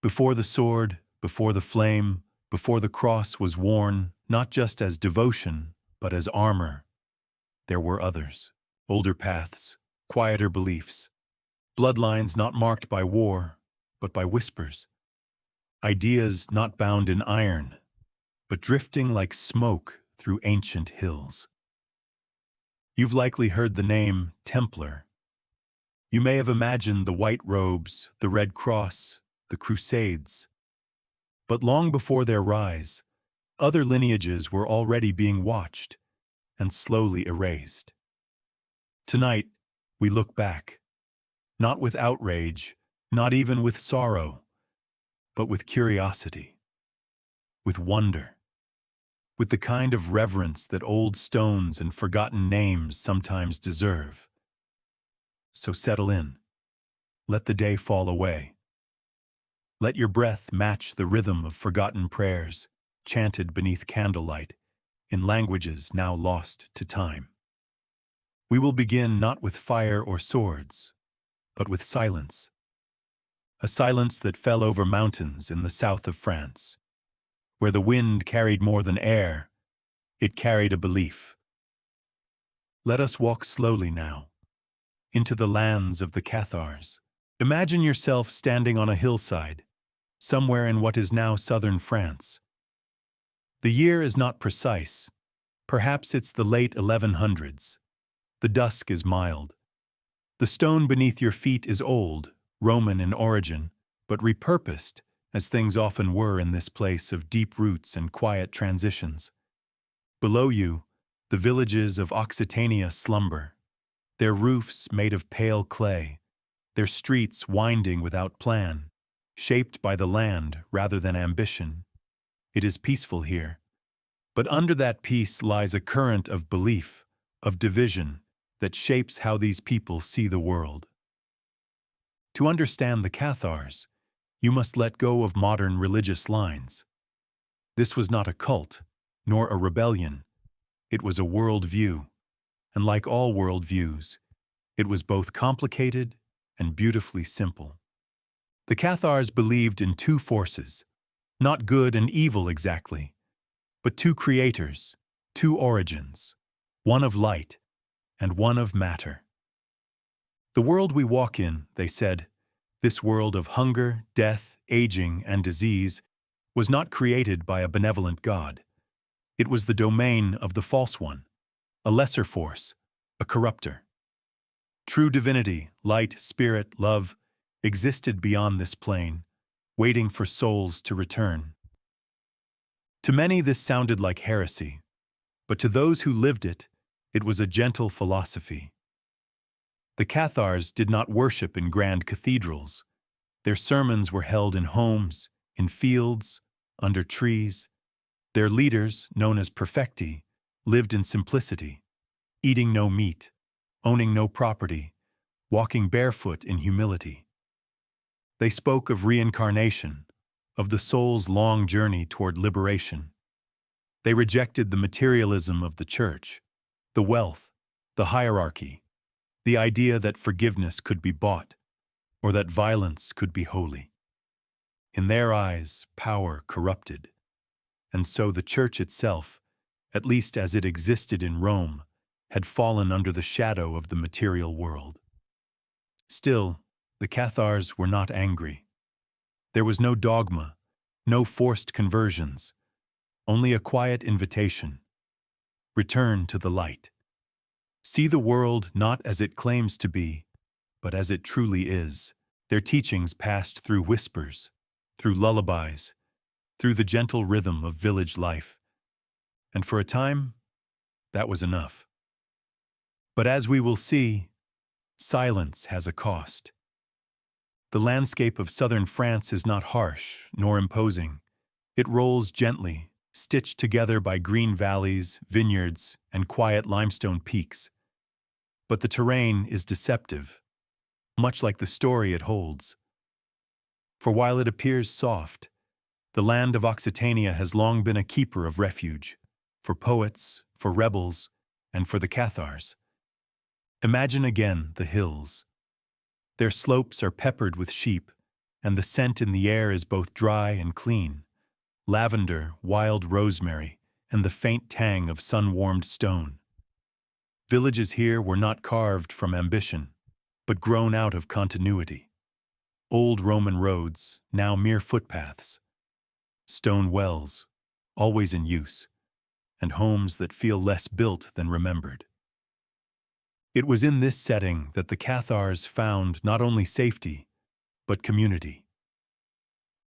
Before the sword, before the flame, before the cross was worn, not just as devotion, but as armor, there were others, older paths, quieter beliefs, bloodlines not marked by war, but by whispers, ideas not bound in iron, but drifting like smoke through ancient hills. You've likely heard the name Templar. You may have imagined the white robes, the red cross, the crusades. But long before their rise, other lineages were already being watched and slowly erased. Tonight, we look back, not with outrage, not even with sorrow, but with curiosity, with wonder, with the kind of reverence that old stones and forgotten names sometimes deserve. So settle in. Let the day fall away. Let your breath match the rhythm of forgotten prayers, chanted beneath candlelight, in languages now lost to time. We will begin not with fire or swords, but with silence. A silence that fell over mountains in the south of France, where the wind carried more than air, it carried a belief. Let us walk slowly now, into the lands of the Cathars. Imagine yourself standing on a hillside, somewhere in what is now southern France. The year is not precise. Perhaps it's the late 1100s. The dusk is mild. The stone beneath your feet is old, Roman in origin, but repurposed, as things often were in this place of deep roots and quiet transitions. Below you, the villages of Occitania slumber, their roofs made of pale clay, their streets winding without plan, shaped by the land rather than ambition. It is peaceful here. But under that peace lies a current of belief, of division, that shapes how these people see the world. To understand the Cathars, you must let go of modern religious lines. This was not a cult, nor a rebellion. It was a worldview, and like all worldviews, it was both complicated and beautifully simple. The Cathars believed in two forces, not good and evil exactly, but two creators, two origins, one of light and one of matter. The world we walk in, they said, this world of hunger, death, aging, and disease, was not created by a benevolent God. It was the domain of the false one, a lesser force, a corrupter. True divinity, light, spirit, love, existed beyond this plane, waiting for souls to return. To many this sounded like heresy, but to those who lived it, it was a gentle philosophy. The Cathars did not worship in grand cathedrals. Their sermons were held in homes, in fields, under trees. Their leaders, known as perfecti, lived in simplicity, eating no meat, owning no property, walking barefoot in humility. They spoke of reincarnation, of the soul's long journey toward liberation. They rejected the materialism of the church, the wealth, the hierarchy, the idea that forgiveness could be bought, or that violence could be holy. In their eyes, power corrupted, and so the church itself, at least as it existed in Rome, had fallen under the shadow of the material world. Still, the Cathars were not angry. There was no dogma, no forced conversions, only a quiet invitation. Return to the light. See the world not as it claims to be, but as it truly is. Their teachings passed through whispers, through lullabies, through the gentle rhythm of village life. And for a time, that was enough. But as we will see, silence has a cost. The landscape of southern France is not harsh nor imposing. It rolls gently, stitched together by green valleys, vineyards, and quiet limestone peaks. But the terrain is deceptive, much like the story it holds. For while it appears soft, the land of Occitania has long been a keeper of refuge, for poets, for rebels, and for the Cathars. Imagine again the hills. Their slopes are peppered with sheep, and the scent in the air is both dry and clean. Lavender, wild rosemary, and the faint tang of sun-warmed stone. Villages here were not carved from ambition, but grown out of continuity. Old Roman roads, now mere footpaths. Stone wells, always in use, and homes that feel less built than remembered. It was in this setting that the Cathars found not only safety, but community.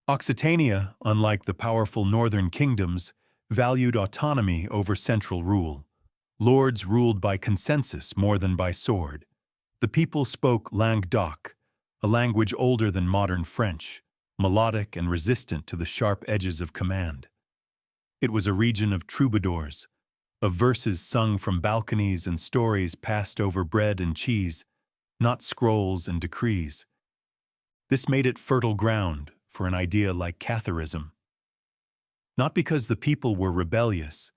Occitania, unlike the powerful northern kingdoms, valued autonomy over central rule. Lords ruled by consensus more than by sword. The people spoke Languedoc, a language older than modern French, melodic and resistant to the sharp edges of command. It was a region of troubadours, of verses sung from balconies and stories passed over bread and cheese, not scrolls and decrees. This made it fertile ground for an idea like Catharism. Not because the people were rebellious,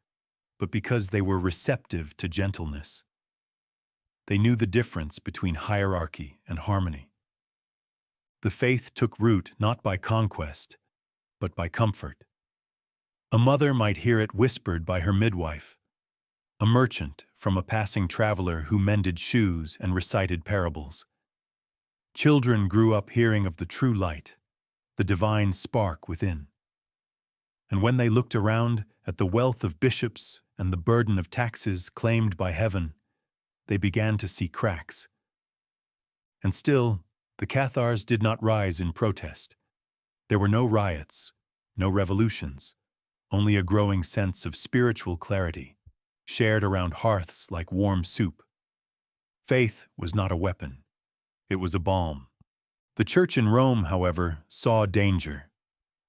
but because they were receptive to gentleness. They knew the difference between hierarchy and harmony. The faith took root not by conquest, but by comfort. A mother might hear it whispered by her midwife, a merchant from a passing traveler who mended shoes and recited parables. Children grew up hearing of the true light, the divine spark within. And when they looked around at the wealth of bishops and the burden of taxes claimed by heaven, they began to see cracks. And still, the Cathars did not rise in protest. There were no riots, no revolutions, only a growing sense of spiritual clarity, shared around hearths like warm soup. Faith was not a weapon. It was a balm. The church in Rome, however, saw danger.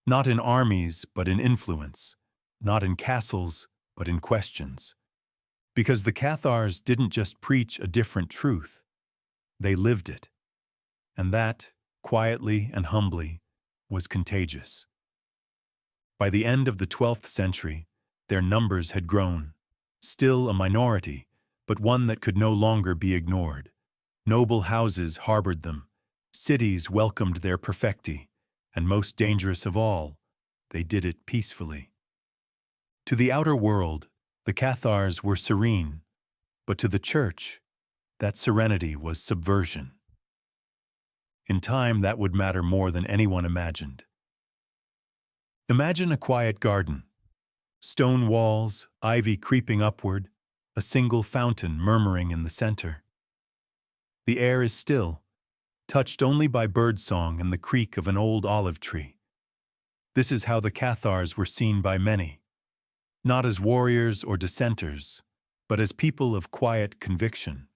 Not in armies, but in influence. Not in castles, but in questions. Because the Cathars didn't just preach a different truth. They lived it. And that, quietly and humbly, was contagious. By the end of the 12th century, their numbers had grown. Still a minority, but one that could no longer be ignored. Noble houses harbored them. Cities welcomed their perfecti, and most dangerous of all, they did it peacefully. To the outer world, the Cathars were serene, but to the church, that serenity was subversion. In time, that would matter more than anyone imagined. Imagine a quiet garden. Stone walls, ivy creeping upward, a single fountain murmuring in the center. The air is still, touched only by birdsong and the creak of an old olive tree. This is how the Cathars were seen by many, not as warriors or dissenters, but as people of quiet conviction.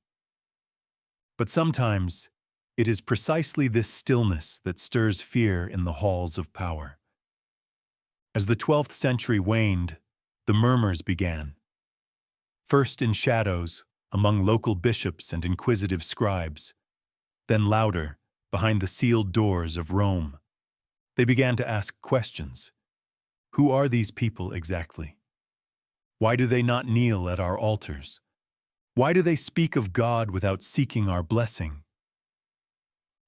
But sometimes, it is precisely this stillness that stirs fear in the halls of power. As the 12th century waned, the murmurs began. First in shadows, among local bishops and inquisitive scribes, then louder, behind the sealed doors of Rome. They began to ask questions. Who are these people exactly? Why do they not kneel at our altars? Why do they speak of God without seeking our blessing?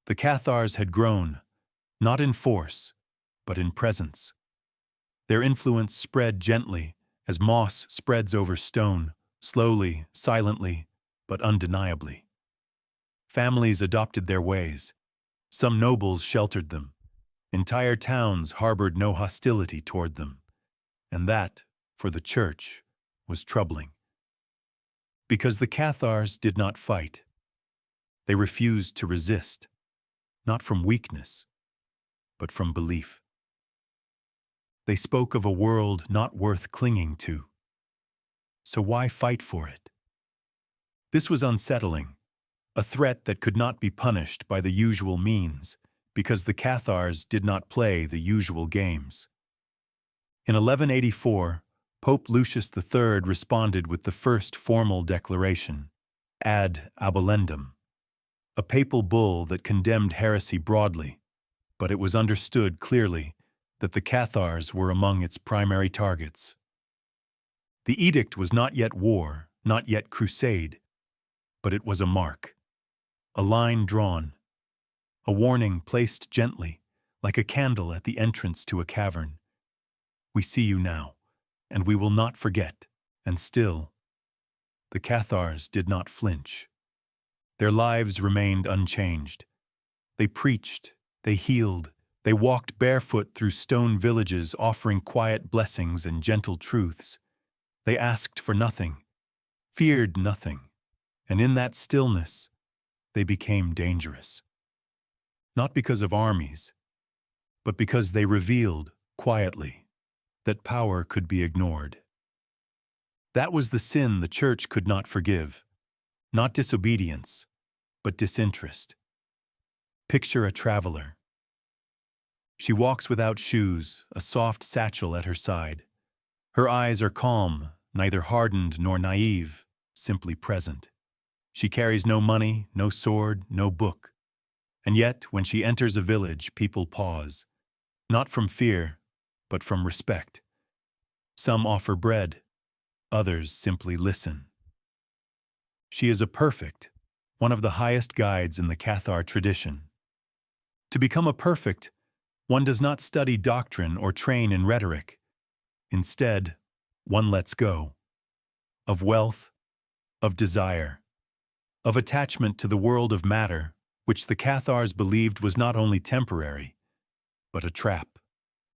The Cathars had grown, not in force, but in presence. Their influence spread gently, as moss spreads over stone, slowly, silently, but undeniably. Families adopted their ways. Some nobles sheltered them. Entire towns harbored no hostility toward them. And that, for the church, was troubling. Because the Cathars did not fight. They refused to resist, not from weakness, but from belief. They spoke of a world not worth clinging to. So why fight for it? This was unsettling, a threat that could not be punished by the usual means, because the Cathars did not play the usual games. In 1184, Pope Lucius III responded with the first formal declaration, Ad Abolendum, a papal bull that condemned heresy broadly, but it was understood clearly that the Cathars were among its primary targets. The edict was not yet war, not yet crusade, but it was a mark, a line drawn, a warning placed gently, like a candle at the entrance to a cavern. We see you now, and we will not forget. And still, the Cathars did not flinch. Their lives remained unchanged. They preached, they healed, they walked barefoot through stone villages offering quiet blessings and gentle truths. They asked for nothing, feared nothing, and in that stillness, they became dangerous. Not because of armies, but because they revealed, quietly, that power could be ignored. That was the sin the Church could not forgive, not disobedience, but disinterest. Picture a traveler. She walks without shoes, a soft satchel at her side. Her eyes are calm, neither hardened nor naive, simply present. She carries no money, no sword, no book. And yet, when she enters a village, people pause, not from fear, but from respect. Some offer bread, others simply listen. She is a perfect, one of the highest guides in the Cathar tradition. To become a perfect, one does not study doctrine or train in rhetoric. Instead, one lets go. Of wealth, of desire, of attachment to the world of matter, which the Cathars believed was not only temporary, but a trap.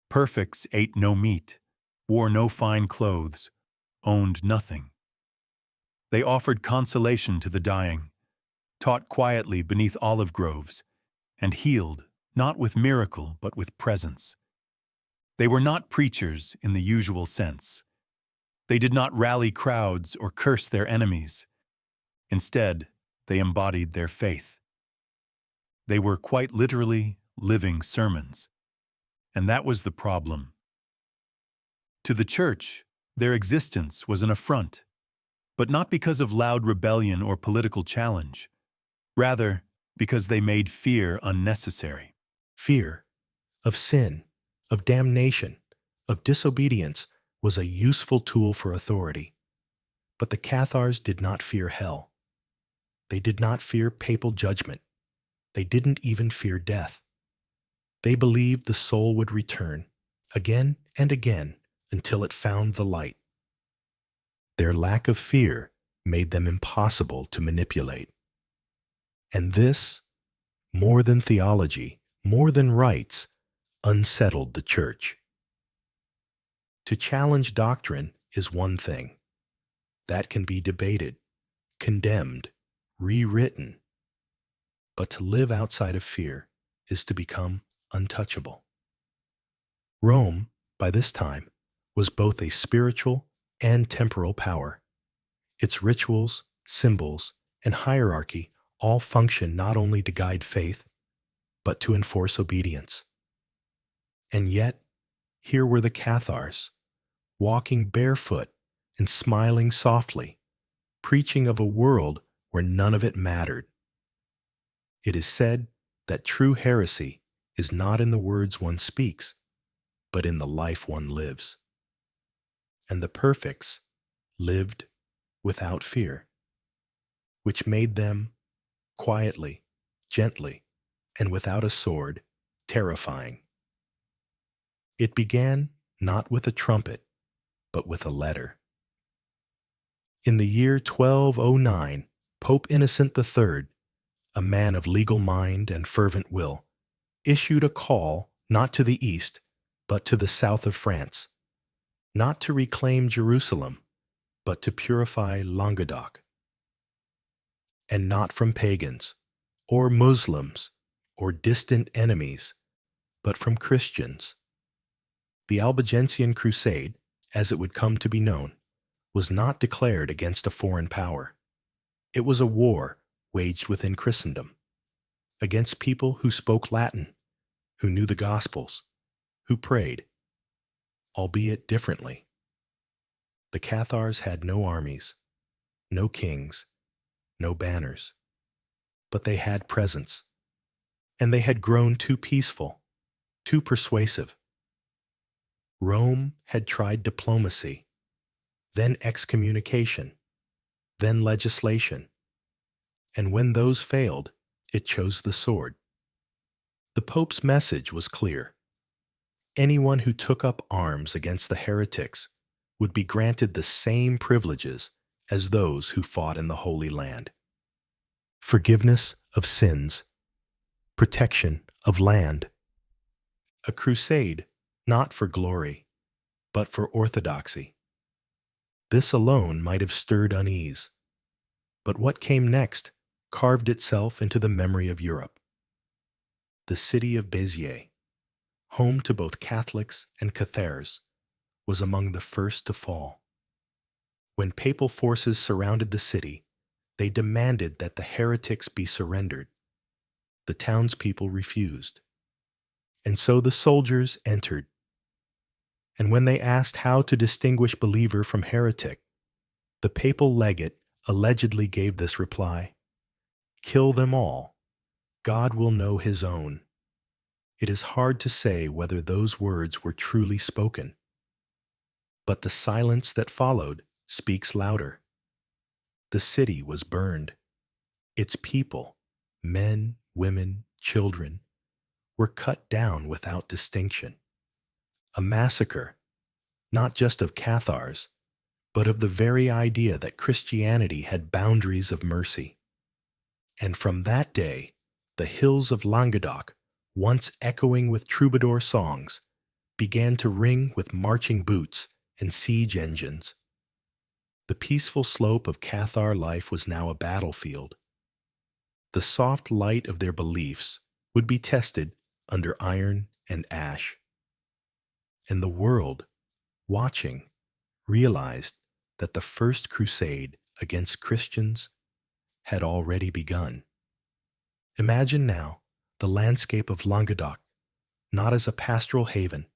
Perfects ate no meat, wore no fine clothes, owned nothing. They offered consolation to the dying, taught quietly beneath olive groves, and healed, not with miracle, but with presence. They were not preachers in the usual sense. They did not rally crowds or curse their enemies. Instead, they embodied their faith. They were quite literally living sermons. And that was the problem. To the Church, their existence was an affront, but not because of loud rebellion or political challenge. Rather, because they made fear unnecessary. Fear of sin, of damnation, of disobedience was a useful tool for authority. But the Cathars did not fear hell. They did not fear papal judgment. They didn't even fear death. They believed the soul would return, again and again, until it found the light. Their lack of fear made them impossible to manipulate. And this, more than theology, more than rites, unsettled the Church. To challenge doctrine is one thing. That can be debated, condemned, rewritten. But to live outside of fear is to become untouchable. Rome, by this time, was both a spiritual and temporal power. Its rituals, symbols, and hierarchy all function not only to guide faith, but to enforce obedience. And yet, here were the Cathars, walking barefoot and smiling softly, preaching of a world where none of it mattered. It is said that true heresy is not in the words one speaks, but in the life one lives. And the perfects lived without fear, which made them, quietly, gently, and without a sword, terrifying. It began not with a trumpet, but with a letter. In the year 1209, Pope Innocent III, a man of legal mind and fervent will, issued a call not to the east, but to the south of France, not to reclaim Jerusalem, but to purify Languedoc. And not from pagans, or Muslims, or distant enemies, but from Christians. The Albigensian Crusade, as it would come to be known, was not declared against a foreign power. It was a war waged within Christendom, against people who spoke Latin, who knew the Gospels, who prayed, albeit differently. The Cathars had no armies, no kings, no banners, but they had presence, and they had grown too peaceful, too persuasive. Rome had tried diplomacy, then excommunication, then legislation, and when those failed, it chose the sword. The Pope's message was clear. Anyone who took up arms against the heretics would be granted the same privileges as those who fought in the Holy Land. Forgiveness of sins, protection of land, a crusade not for glory, but for orthodoxy. This alone might have stirred unease, but what came next carved itself into the memory of Europe. The city of Béziers, home to both Catholics and Cathars, was among the first to fall. When papal forces surrounded the city, they demanded that the heretics be surrendered. The townspeople refused. And so the soldiers entered. And when they asked how to distinguish believer from heretic, the papal legate allegedly gave this reply: "Kill them all. God will know his own." It is hard to say whether those words were truly spoken. But the silence that followed speaks louder. The city was burned. Its people, men, women, children, were cut down without distinction. A massacre, not just of Cathars, but of the very idea that Christianity had boundaries of mercy. And from that day, the hills of Languedoc, once echoing with troubadour songs, began to ring with marching boots and siege engines. The peaceful slope of Cathar life was now a battlefield. The soft light of their beliefs would be tested under iron and ash. And the world, watching, realized that the first crusade against Christians had already begun. Imagine now the landscape of Languedoc not as a pastoral haven,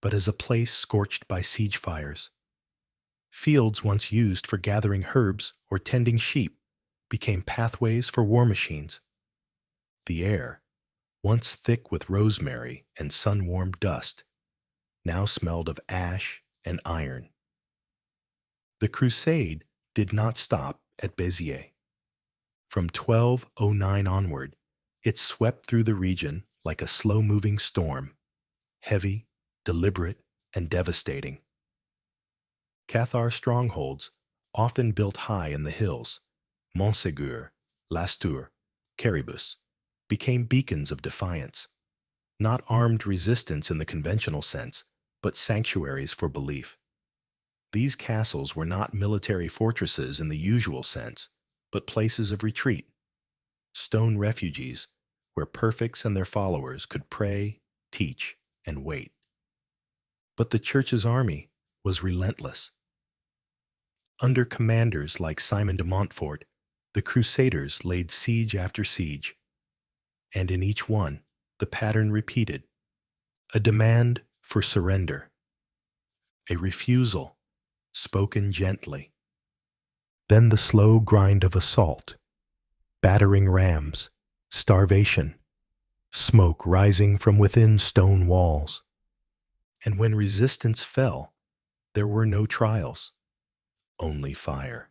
but as a place scorched by siege fires. Fields once used for gathering herbs or tending sheep became pathways for war machines. The air, once thick with rosemary and sun-warmed dust, now smelled of ash and iron. The crusade did not stop at Béziers. From 1209 onward, it swept through the region like a slow-moving storm, heavy, deliberate, and devastating. Cathar strongholds, often built high in the hills, Montségur, Lastour, Caribus, became beacons of defiance, not armed resistance in the conventional sense, but sanctuaries for belief. These castles were not military fortresses in the usual sense, but places of retreat, stone refuges where perfects and their followers could pray, teach, and wait. But the Church's army was relentless. Under commanders like Simon de Montfort, the Crusaders laid siege after siege, and in each one, the pattern repeated: a demand for surrender, a refusal spoken gently, then the slow grind of assault, battering rams, starvation, smoke rising from within stone walls. And when resistance fell, there were no trials, only fire.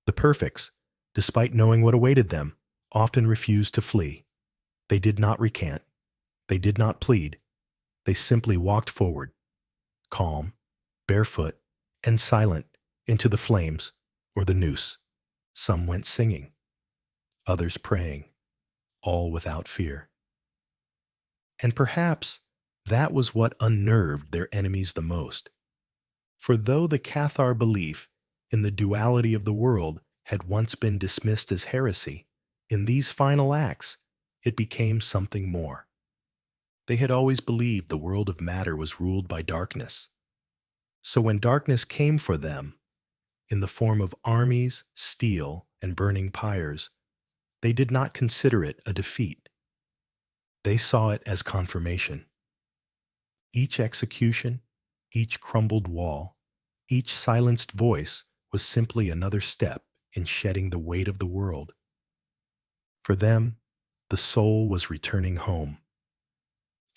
The perfects, despite knowing what awaited them, often refused to flee. They did not recant. They did not plead. They simply walked forward, calm, barefoot, and silent, into the flames or the noose. Some went singing, others praying, all without fear. And perhaps that was what unnerved their enemies the most. For though the Cathar belief in the duality of the world had once been dismissed as heresy, in these final acts it became something more. They had always believed the world of matter was ruled by darkness. So when darkness came for them, in the form of armies, steel, and burning pyres, they did not consider it a defeat. They saw it as confirmation. Each execution, each crumbled wall, each silenced voice was simply another step in shedding the weight of the world. For them, the soul was returning home.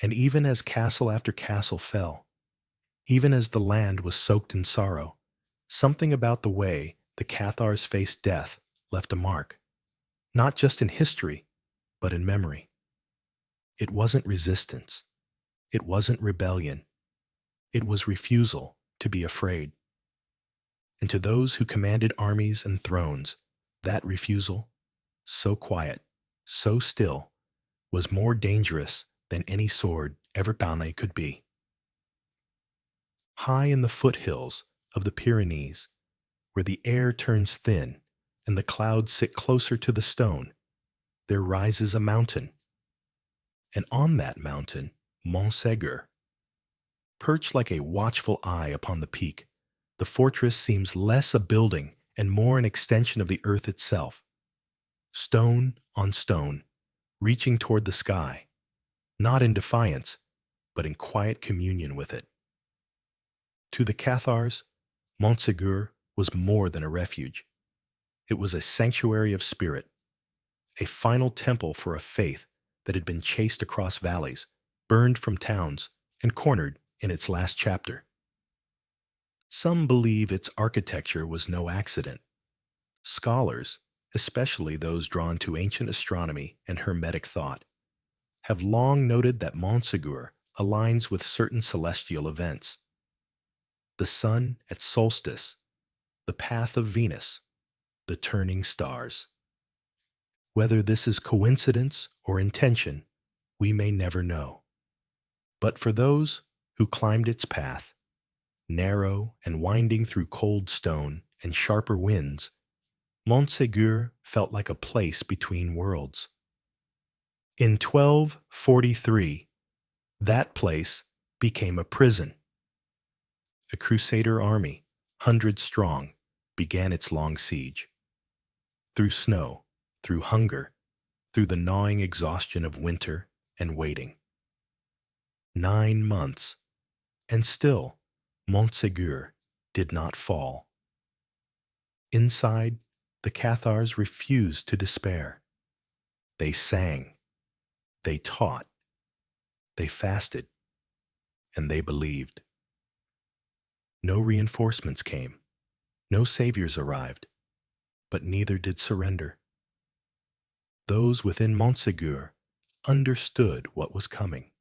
And even as castle after castle fell, even as the land was soaked in sorrow, something about the way the Cathars faced death left a mark, not just in history, but in memory. It wasn't resistance. It wasn't rebellion. It was refusal to be afraid. And to those who commanded armies and thrones, that refusal, so quiet, so still, was more dangerous than any sword ever bound could be. High in the foothills of the Pyrenees, where the air turns thin and the clouds sit closer to the stone, there rises a mountain. And on that mountain, Montségur. Perched like a watchful eye upon the peak, the fortress seems less a building and more an extension of the earth itself. Stone on stone, reaching toward the sky, not in defiance, but in quiet communion with it. To the Cathars, Montségur was more than a refuge. It was a sanctuary of spirit, a final temple for a faith that had been chased across valleys, burned from towns, and cornered in its last chapter. Some believe its architecture was no accident. Scholars, especially those drawn to ancient astronomy and Hermetic thought, have long noted that Montségur aligns with certain celestial events. The sun at solstice, the path of Venus, the turning stars. Whether this is coincidence or intention, we may never know. But for those who climbed its path, narrow and winding through cold stone and sharper winds, Montségur felt like a place between worlds. In 1243, that place became a prison. A crusader army, hundreds strong, began its long siege. Through snow, through hunger, through the gnawing exhaustion of winter and waiting. 9 months, and still Montségur did not fall. Inside, the Cathars refused to despair. They sang, they taught, they fasted, and they believed. No reinforcements came, no saviors arrived, but neither did surrender. Those within Montségur understood what was coming.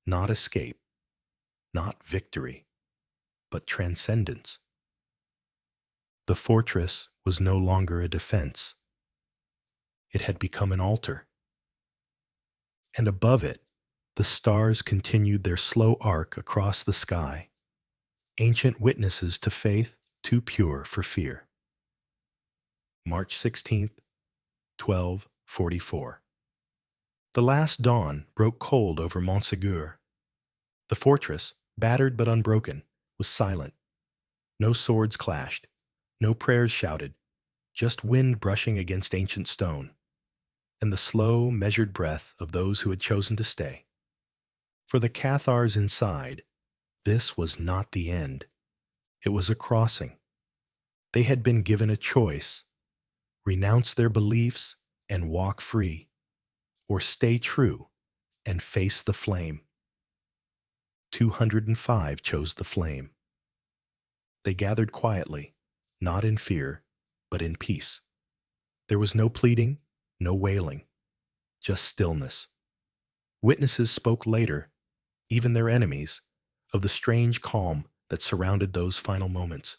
Not escape, not victory, but transcendence. The fortress was no longer a defense. It had become an altar. And above it, the stars continued their slow arc across the sky, ancient witnesses to faith too pure for fear. March 16th, 1244. The last dawn broke cold over Montségur. The fortress, battered but unbroken, was silent. No swords clashed, no prayers shouted, just wind brushing against ancient stone, and the slow, measured breath of those who had chosen to stay. For the Cathars inside, this was not the end. It was a crossing. They had been given a choice: renounce their beliefs and walk free, or stay true and face the flame. 205 chose the flame. They gathered quietly, not in fear, but in peace. There was no pleading, no wailing, just stillness. Witnesses spoke later, even their enemies, of the strange calm that surrounded those final moments,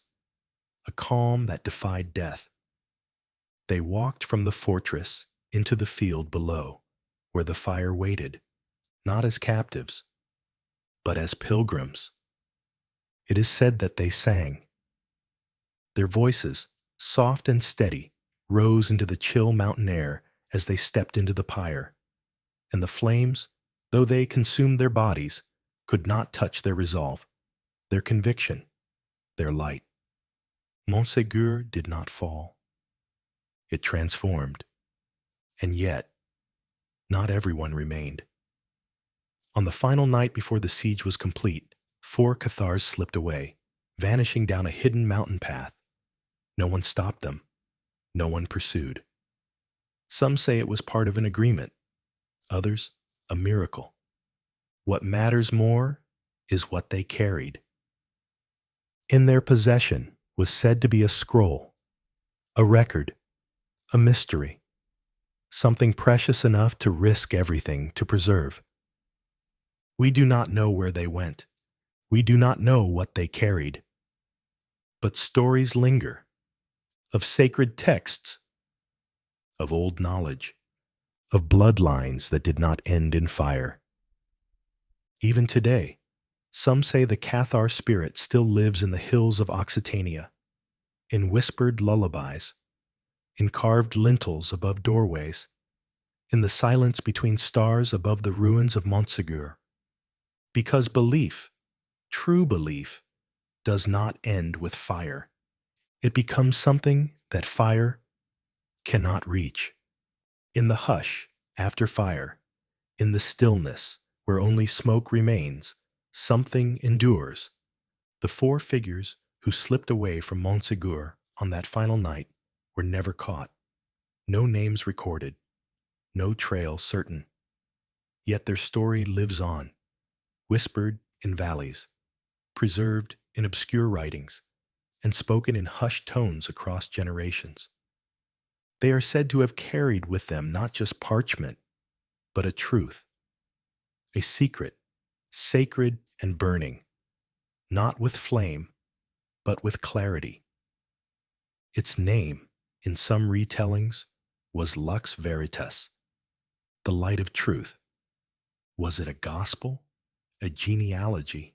a calm that defied death. They walked from the fortress into the field below, where the fire waited, not as captives, but as pilgrims. It is said that they sang. Their voices, soft and steady, rose into the chill mountain air as they stepped into the pyre, and the flames, though they consumed their bodies, could not touch their resolve, their conviction, their light. Montségur did not fall. It transformed, and yet, not everyone remained. On the final night before the siege was complete, 4 Cathars slipped away, vanishing down a hidden mountain path. No one stopped them. No one pursued. Some say it was part of an agreement. Others, a miracle. What matters more is what they carried. In their possession was said to be a scroll, a record, a mystery, something precious enough to risk everything to preserve. We do not know where they went. We do not know what they carried. But stories linger of sacred texts, of old knowledge, of bloodlines that did not end in fire. Even today, some say the Cathar spirit still lives in the hills of Occitania, in whispered lullabies, in carved lintels above doorways, in the silence between stars above the ruins of Montségur. Because belief, true belief, does not end with fire. It becomes something that fire cannot reach. In the hush after fire, in the stillness where only smoke remains, something endures. The four figures who slipped away from Montségur on that final night were never caught. No names recorded, no trail certain. Yet their story lives on, whispered in valleys, preserved in obscure writings, and spoken in hushed tones across generations. They are said to have carried with them not just parchment, but a truth, a secret, sacred and burning, not with flame, but with clarity. Its name, in some retellings, was Lux Veritas, the light of truth. Was it a gospel, a genealogy,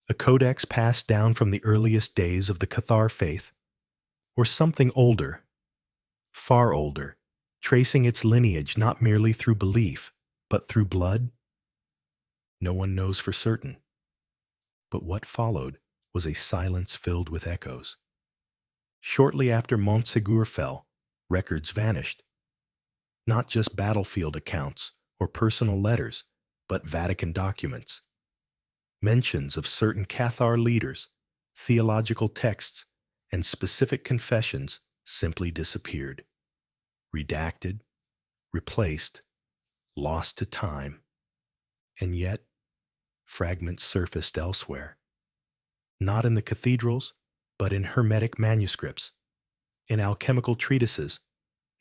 a codex passed down from the earliest days of the Cathar faith, or something older, far older, tracing its lineage not merely through belief, but through blood? No one knows for certain. But what followed was a silence filled with echoes. Shortly after Montségur fell, records vanished. Not just battlefield accounts or personal letters, but Vatican documents. Mentions of certain Cathar leaders, theological texts, and specific confessions simply disappeared. Redacted, replaced, lost to time. And yet, fragments surfaced elsewhere. Not in the cathedrals, but in Hermetic manuscripts, in alchemical treatises,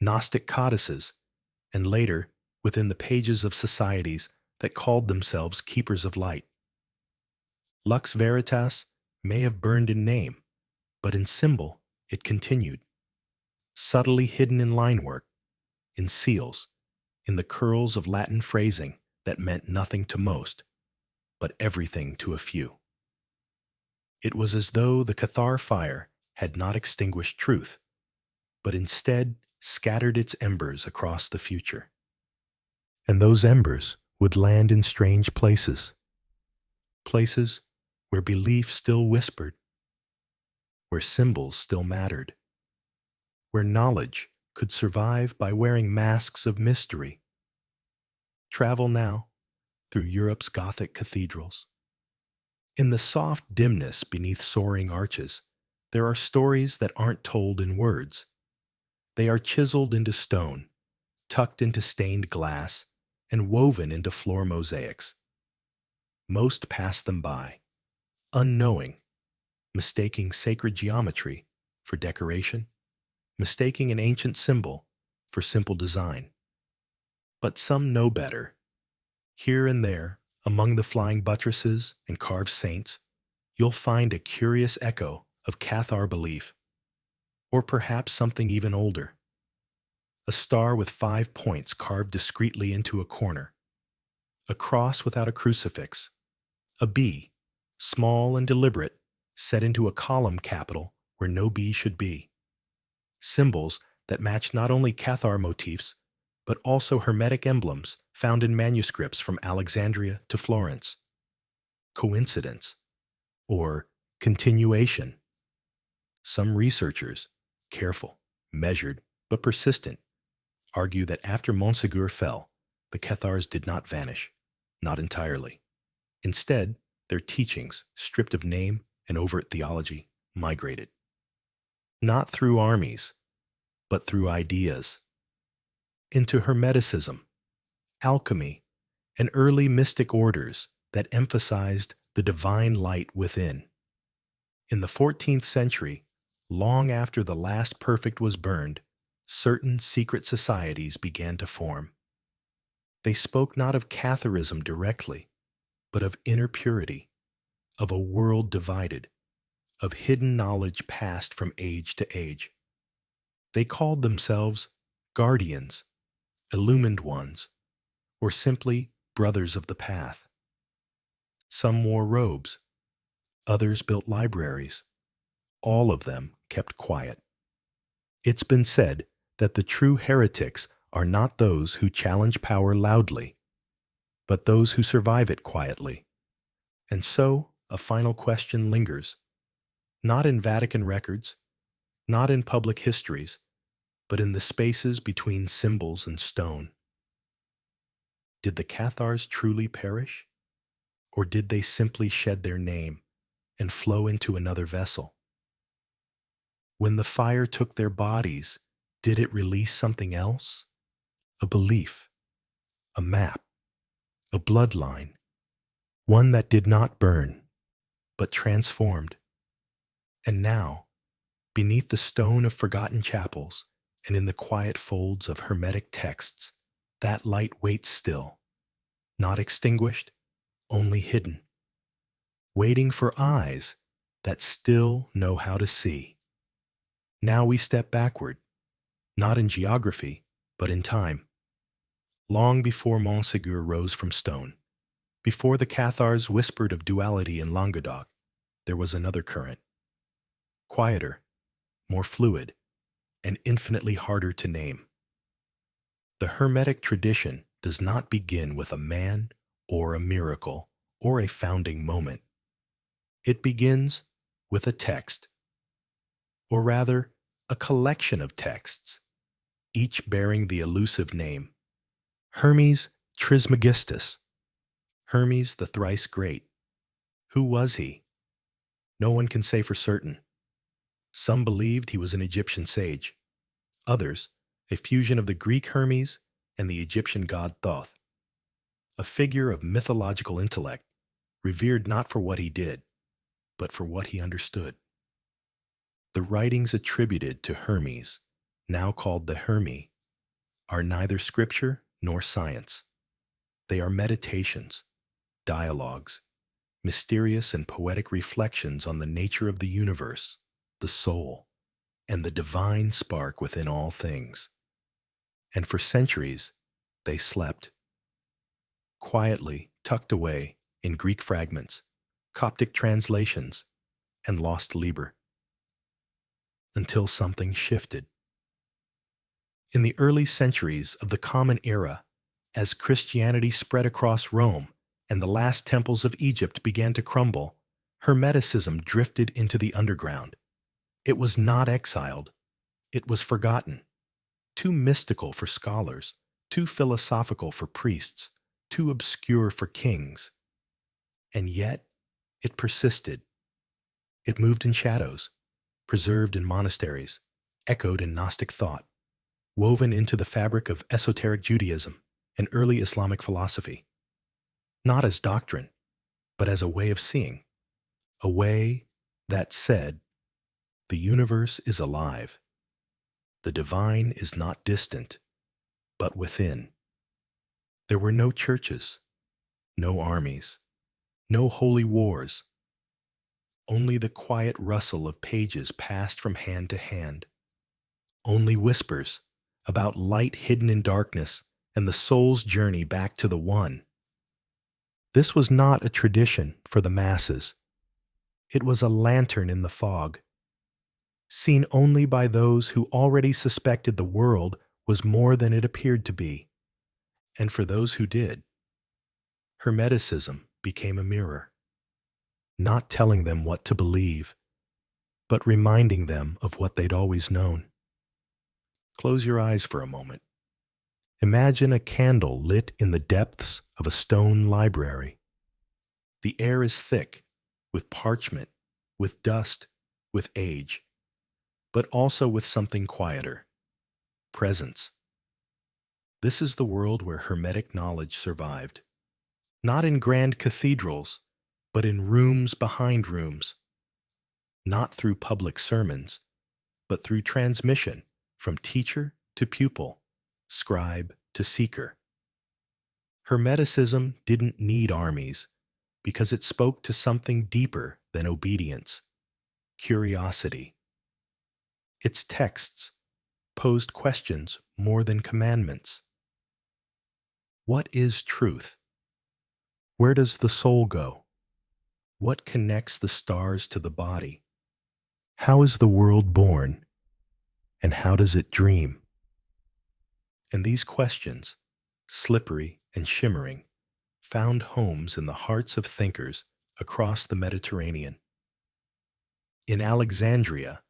Gnostic codices, and later within the pages of societies that called themselves keepers of light. Lux Veritas may have burned in name, but in symbol it continued, subtly hidden in linework, in seals, in the curls of Latin phrasing that meant nothing to most, but everything to a few. It was as though the Cathar fire had not extinguished truth, but instead scattered its embers across the future. And those embers would land in strange places, places where belief still whispered, where symbols still mattered, where knowledge could survive by wearing masks of mystery. Travel now through Europe's Gothic cathedrals. In the soft dimness beneath soaring arches, there are stories that aren't told in words. They are chiseled into stone, tucked into stained glass, and woven into floor mosaics. Most pass them by, unknowing, mistaking sacred geometry for decoration, mistaking an ancient symbol for simple design. But some know better. Here and there, among the flying buttresses and carved saints, you'll find a curious echo of Cathar belief, or perhaps something even older. A star with 5 points carved discreetly into a corner, a cross without a crucifix, a bee, small and deliberate, set into a column capital where no bee should be. Symbols that match not only Cathar motifs, but also Hermetic emblems found in manuscripts from Alexandria to Florence. Coincidence, or continuation? Some researchers, careful, measured, but persistent, argue that after Montségur fell, the Cathars did not vanish, not entirely. Instead, their teachings, stripped of name and overt theology, migrated. Not through armies, but through ideas. Into Hermeticism, alchemy, and early mystic orders that emphasized the divine light within. In the 14th century, long after the last perfect was burned, certain secret societies began to form. They spoke not of Catharism directly, but of inner purity, of a world divided, of hidden knowledge passed from age to age. They called themselves guardians, illumined ones, or simply brothers of the path. Some wore robes, others built libraries. All of them kept quiet. It's been said that the true heretics are not those who challenge power loudly, but those who survive it quietly. And so, a final question lingers, not in Vatican records, not in public histories, but in the spaces between symbols and stone. Did the Cathars truly perish? Or did they simply shed their name and flow into another vessel? When the fire took their bodies, did it release something else? A belief, a map, a bloodline, one that did not burn, but transformed. And now, beneath the stone of forgotten chapels and in the quiet folds of Hermetic texts, that light waits still, not extinguished, only hidden, waiting for eyes that still know how to see. Now we step backward, not in geography, but in time. Long before Montségur rose from stone, before the Cathars whispered of duality in Languedoc, there was another current. Quieter, more fluid, and infinitely harder to name. The Hermetic tradition does not begin with a man or a miracle or a founding moment. It begins with a text, or rather, a collection of texts, each bearing the elusive name, Hermes Trismegistus, Hermes the thrice great. Who was he? No one can say for certain. Some believed he was an Egyptian sage, others, a fusion of the Greek Hermes and the Egyptian god Thoth, a figure of mythological intellect, revered not for what he did, but for what he understood. The writings attributed to Hermes, now called the Hermi, are neither scripture nor science. They are meditations, dialogues, mysterious and poetic reflections on the nature of the universe, the soul, and the divine spark within all things. And for centuries, they slept, quietly tucked away in Greek fragments, Coptic translations, and lost Liber, until something shifted. In the early centuries of the Common Era, as Christianity spread across Rome and the last temples of Egypt began to crumble, Hermeticism drifted into the underground. It was not exiled. It was forgotten. Too mystical for scholars, too philosophical for priests, too obscure for kings. And yet, it persisted. It moved in shadows, preserved in monasteries, echoed in Gnostic thought, woven into the fabric of esoteric Judaism and early Islamic philosophy. Not as doctrine, but as a way of seeing, a way that said, the universe is alive. The divine is not distant, but within. There were no churches, no armies, no holy wars. Only the quiet rustle of pages passed from hand to hand. Only whispers about light hidden in darkness and the soul's journey back to the One. This was not a tradition for the masses. It was a lantern in the fog, seen only by those who already suspected the world was more than it appeared to be. And for those who did, Hermeticism became a mirror, not telling them what to believe, but reminding them of what they'd always known. Close your eyes for a moment. Imagine a candle lit in the depths of a stone library. The air is thick, with parchment, with dust, with age, but also with something quieter, presence. This is the world where Hermetic knowledge survived, not in grand cathedrals, but in rooms behind rooms, not through public sermons, but through transmission from teacher to pupil, scribe to seeker. Hermeticism didn't need armies, because it spoke to something deeper than obedience, curiosity. Its texts posed questions more than commandments. What is truth? Where does the soul go? What connects the stars to the body? How is the world born? And how does it dream? And these questions, slippery and shimmering, found homes in the hearts of thinkers across the Mediterranean. In Alexandria,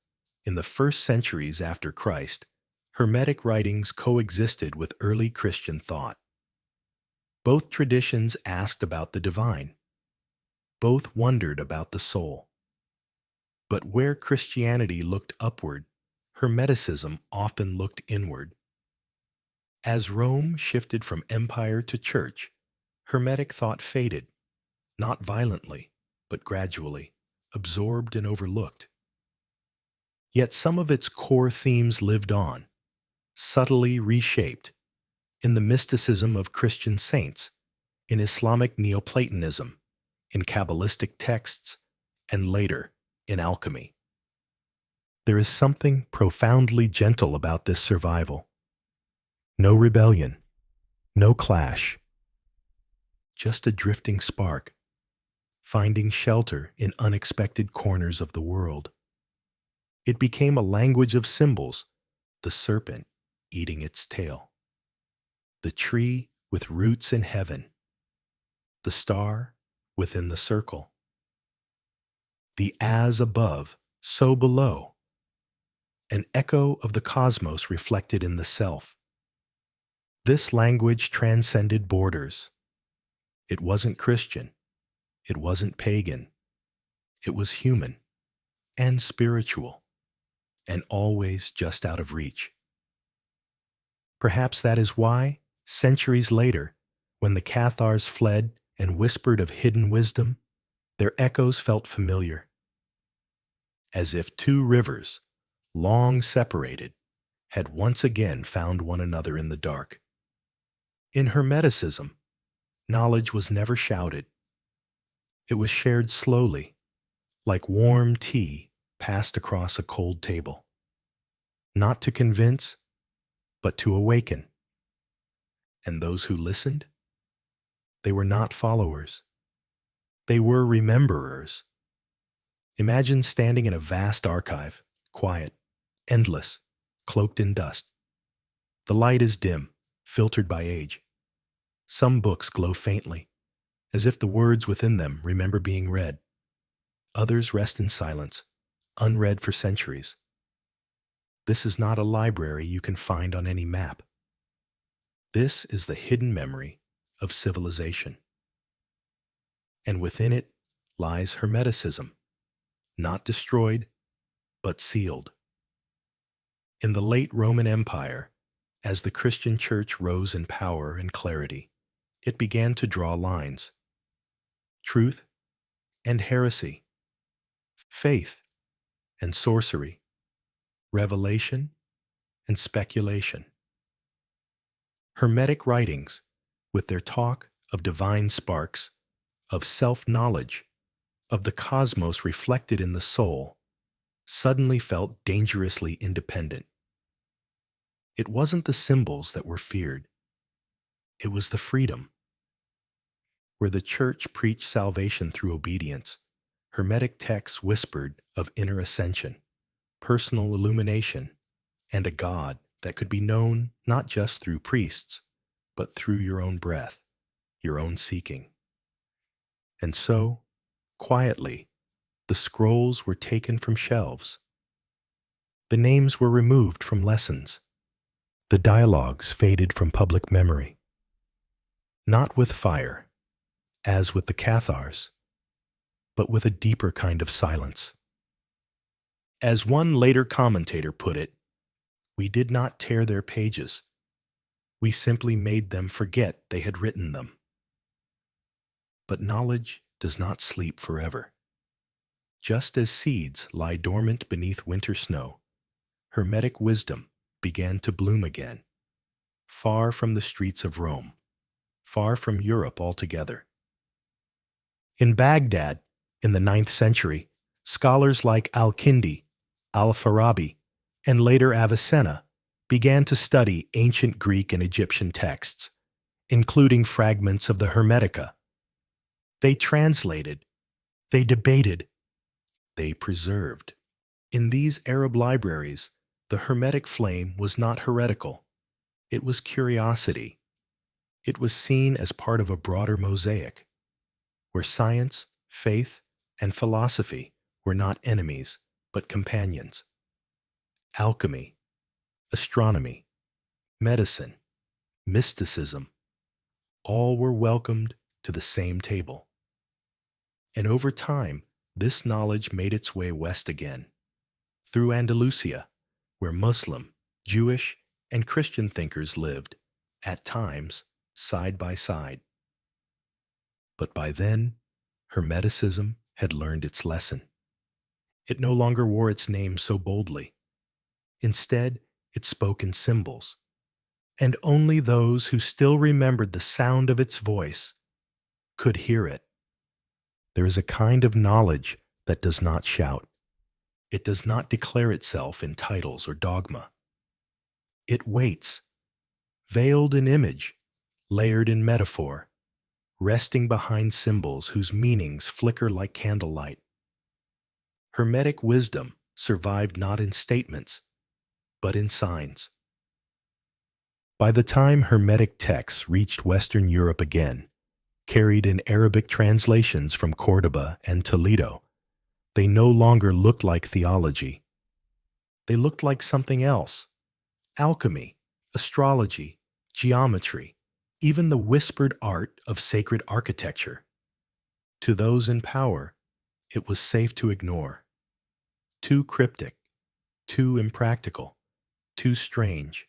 in the first centuries after Christ, Hermetic writings coexisted with early Christian thought. Both traditions asked about the divine. Both wondered about the soul. But where Christianity looked upward, Hermeticism often looked inward. As Rome shifted from empire to church, Hermetic thought faded, not violently, but gradually, absorbed and overlooked. Yet some of its core themes lived on, subtly reshaped, in the mysticism of Christian saints, in Islamic Neoplatonism, in Kabbalistic texts, and later, in alchemy. There is something profoundly gentle about this survival. No rebellion, no clash, just a drifting spark, finding shelter in unexpected corners of the world. It became a language of symbols, the serpent eating its tail, the tree with roots in heaven, the star within the circle, the as above, so below, an echo of the cosmos reflected in the self. This language transcended borders. It wasn't Christian. It wasn't pagan. It was human and spiritual, and always just out of reach. Perhaps that is why, centuries later, when the Cathars fled and whispered of hidden wisdom, their echoes felt familiar, as if two rivers, long separated, had once again found one another in the dark. In Hermeticism, knowledge was never shouted. It was shared slowly, like warm tea passed across a cold table. Not to convince, but to awaken. And those who listened? They were not followers. They were rememberers. Imagine standing in a vast archive, quiet, endless, cloaked in dust. The light is dim, filtered by age. Some books glow faintly, as if the words within them remember being read. Others rest in silence, unread for centuries. This is not a library you can find on any map. This is the hidden memory of civilization. And within it lies Hermeticism, not destroyed, but sealed. In the late Roman Empire, as the Christian Church rose in power and clarity, it began to draw lines. Truth and heresy, faith and sorcery, revelation and speculation. Hermetic writings, with their talk of divine sparks, of self-knowledge, of the cosmos reflected in the soul, suddenly felt dangerously independent. It wasn't the symbols that were feared. It was the freedom. Where the Church preached salvation through obedience, Hermetic texts whispered of inner ascension, personal illumination, and a God that could be known not just through priests, but through your own breath, your own seeking. And so, quietly, the scrolls were taken from shelves. The names were removed from lessons. The dialogues faded from public memory. Not with fire, as with the Cathars, but with a deeper kind of silence. As one later commentator put it, we did not tear their pages. We simply made them forget they had written them. But knowledge does not sleep forever. Just as seeds lie dormant beneath winter snow, Hermetic wisdom began to bloom again, far from the streets of Rome, far from Europe altogether. In Baghdad, in the 9th century, scholars like Al-Kindi, Al-Farabi, and later Avicenna began to study ancient Greek and Egyptian texts, including fragments of the Hermetica. They translated, they debated, they preserved. In these Arab libraries, the Hermetic flame was not heretical. It was curiosity. It was seen as part of a broader mosaic, where science, faith, and philosophy were not enemies, but companions. Alchemy, astronomy, medicine, mysticism, all were welcomed to the same table. And over time, this knowledge made its way west again, through Andalusia, where Muslim, Jewish, and Christian thinkers lived, at times, side by side. But by then, Hermeticism had learned its lesson. It no longer wore its name so boldly. Instead, it spoke in symbols, and only those who still remembered the sound of its voice could hear it. There is a kind of knowledge that does not shout. It does not declare itself in titles or dogma. It waits, veiled in image, layered in metaphor, resting behind symbols whose meanings flicker like candlelight. Hermetic wisdom survived not in statements, but in signs. By the time Hermetic texts reached Western Europe again, carried in Arabic translations from Cordoba and Toledo, they no longer looked like theology. They looked like something else: alchemy, astrology, geometry, even the whispered art of sacred architecture. To those in power, it was safe to ignore. Too cryptic, too impractical, too strange.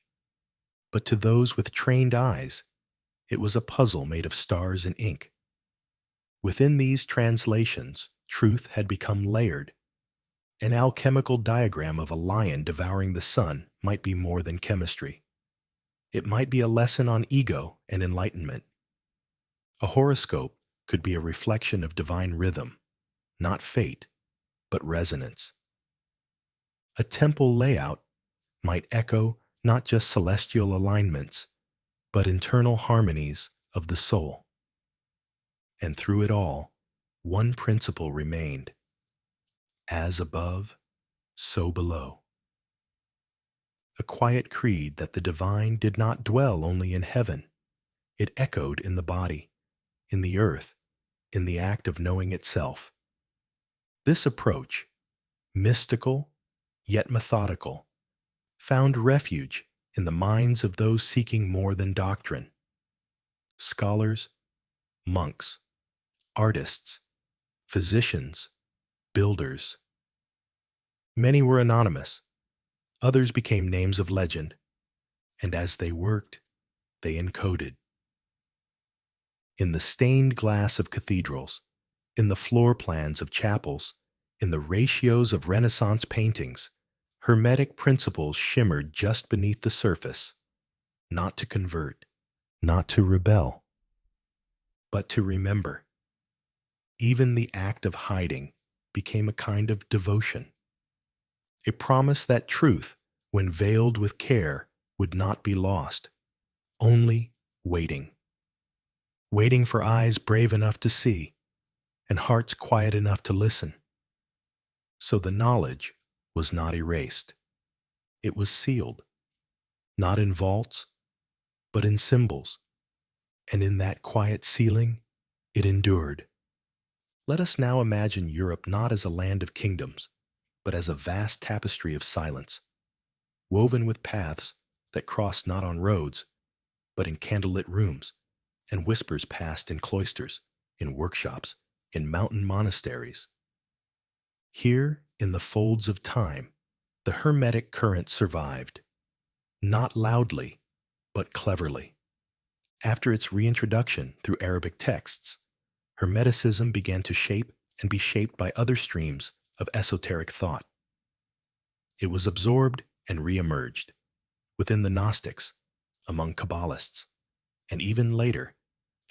But to those with trained eyes, it was a puzzle made of stars and ink. Within these translations, truth had become layered. An alchemical diagram of a lion devouring the sun might be more than chemistry. It might be a lesson on ego and enlightenment. A horoscope could be a reflection of divine rhythm, not fate, but resonance. A temple layout might echo not just celestial alignments, but internal harmonies of the soul. And through it all, one principle remained: as above, so below. A quiet creed that the divine did not dwell only in heaven. It echoed in the body, in the earth, in the act of knowing itself. This approach, mystical yet methodical, found refuge in the minds of those seeking more than doctrine. Scholars, monks, artists, physicians, builders. Many were anonymous. Others became names of legend, and as they worked, they encoded. In the stained glass of cathedrals, in the floor plans of chapels, in the ratios of Renaissance paintings, Hermetic principles shimmered just beneath the surface, not to convert, not to rebel, but to remember. Even the act of hiding became a kind of devotion, a promise that truth, when veiled with care, would not be lost, only waiting. Waiting for eyes brave enough to see, and hearts quiet enough to listen. So the knowledge was not erased. It was sealed, not in vaults, but in symbols. And in that quiet sealing, it endured. Let us now imagine Europe not as a land of kingdoms, but as a vast tapestry of silence, woven with paths that crossed not on roads, but in candlelit rooms, and whispers passed in cloisters, in workshops, in mountain monasteries. Here, in the folds of time, the Hermetic current survived, not loudly, but cleverly. After its reintroduction through Arabic texts, Hermeticism began to shape and be shaped by other streams of esoteric thought. It was absorbed and re-emerged within the Gnostics, among Kabbalists, and even later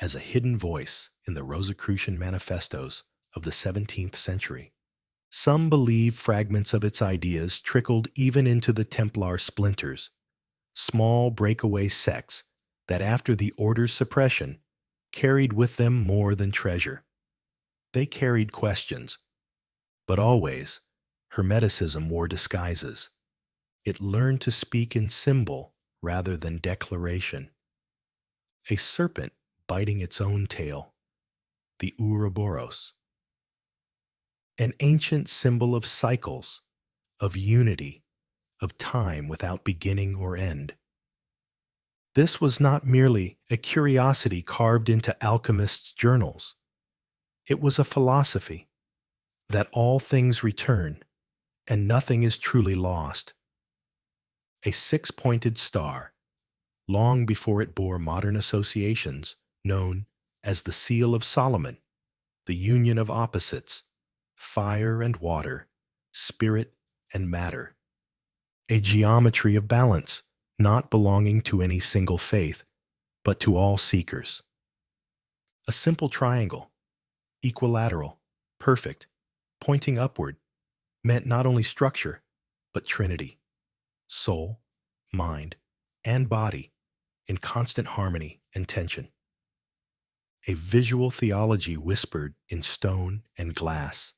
as a hidden voice in the Rosicrucian manifestos of the 17th century. Some believe fragments of its ideas trickled even into the Templar splinters, small breakaway sects that after the order's suppression carried with them more than treasure. They carried questions, but always Hermeticism wore disguises. It learned to speak in symbol rather than declaration. A serpent biting its own tail, the Ouroboros. An ancient symbol of cycles, of unity, of time without beginning or end. This was not merely a curiosity carved into alchemists' journals. It was a philosophy that all things return and nothing is truly lost. A six-pointed star, long before it bore modern associations, known as the Seal of Solomon, the union of opposites, fire and water, spirit and matter. A geometry of balance, not belonging to any single faith, but to all seekers. A simple triangle, equilateral, perfect, pointing upward, meant not only structure, but trinity, soul, mind, and body in constant harmony and tension. A visual theology whispered in stone and glass.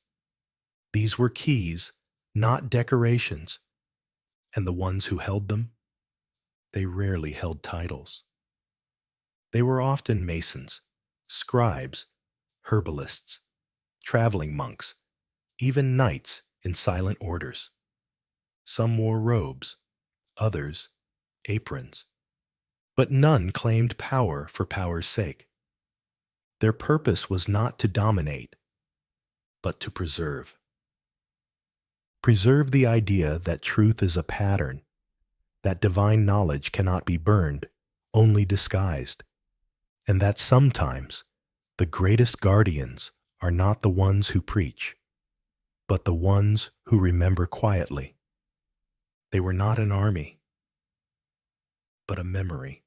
These were keys, not decorations, and the ones who held them, they rarely held titles. They were often masons, scribes, herbalists, traveling monks, even knights in silent orders. Some wore robes, others aprons, but none claimed power for power's sake. Their purpose was not to dominate, but to preserve. Preserve the idea that truth is a pattern, that divine knowledge cannot be burned, only disguised, and that sometimes the greatest guardians are not the ones who preach, but the ones who remember quietly. They were not an army, but a memory,